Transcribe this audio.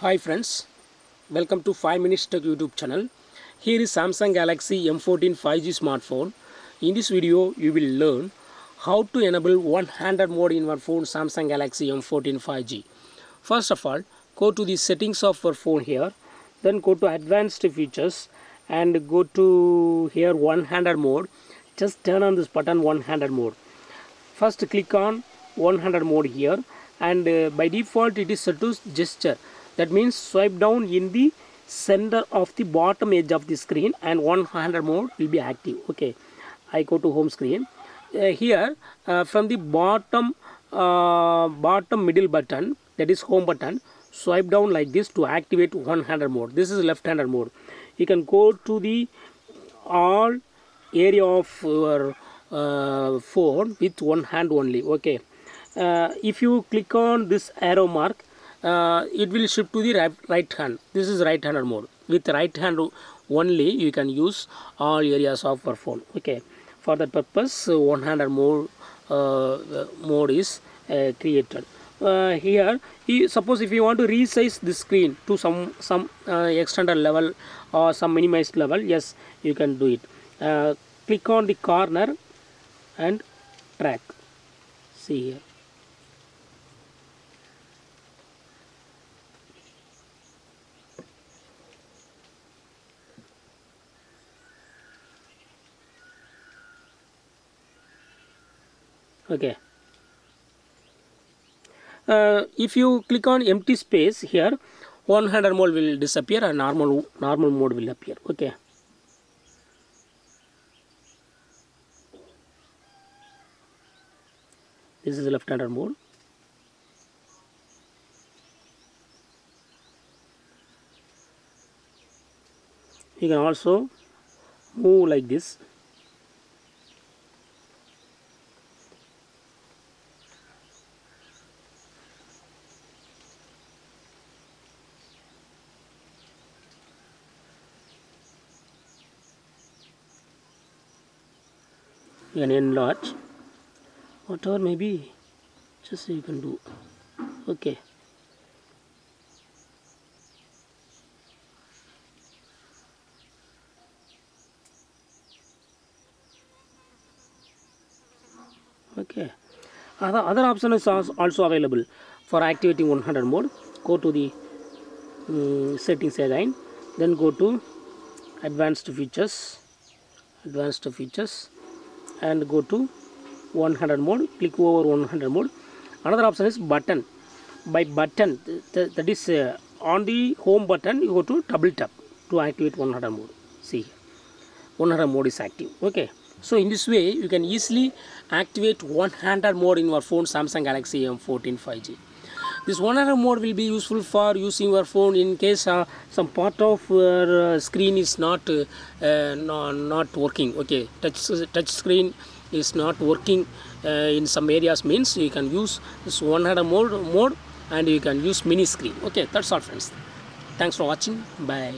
Hi friends, welcome to 5 Minutes Tech YouTube channel. Here is Samsung Galaxy M14 5G smartphone. In this video, you will learn how to enable one-handed mode in your phone Samsung Galaxy M14 5G. First of all, go to the settings of your phone here, then go to advanced features and go to here one-handed mode. Just turn on this button one-handed mode. First click on one-handed mode here, and by default it is set to gesture. That means swipe down in the center of the bottom edge of the screen and one-handed mode will be active. Okay, I go to home screen. Here from the bottom middle button, that is home button, swipe down like this to activate one-handed mode. This is left-handed mode. You can go to the all area of your phone with one hand only. Okay, if you click on this arrow mark, it will shift to the right hand. This is right handed mode. With right hand only you can use all areas of your phone. Okay, for that purpose one handed mode is created. Here suppose if you want to resize the screen to some extended level or some minimized level, yes, you can do it. Click on the corner and track. See here. Okay. If you click on empty space here, one-handed mode will disappear and normal mode will appear. Okay. This is left-handed mode. You can also move like this. You can enlarge, whatever maybe, just you can do. Okay. Okay. Other option is also available for activating one-handed mode. Go to the settings again, then go to advanced features, and go to one-handed mode. Click over one-handed mode. Another option is button. By button, that is on the home button, you go to double tap to activate one-handed mode. See, one-handed mode is active. Okay, so in this way you can easily activate one-handed mode in your phone Samsung Galaxy M14 5G. This one-handed mode will be useful for using your phone in case some part of your screen is not working. Okay, touch screen is not working in some areas, means you can use this one-handed mode and you can use mini screen. Okay, that's all friends. Thanks for watching. Bye.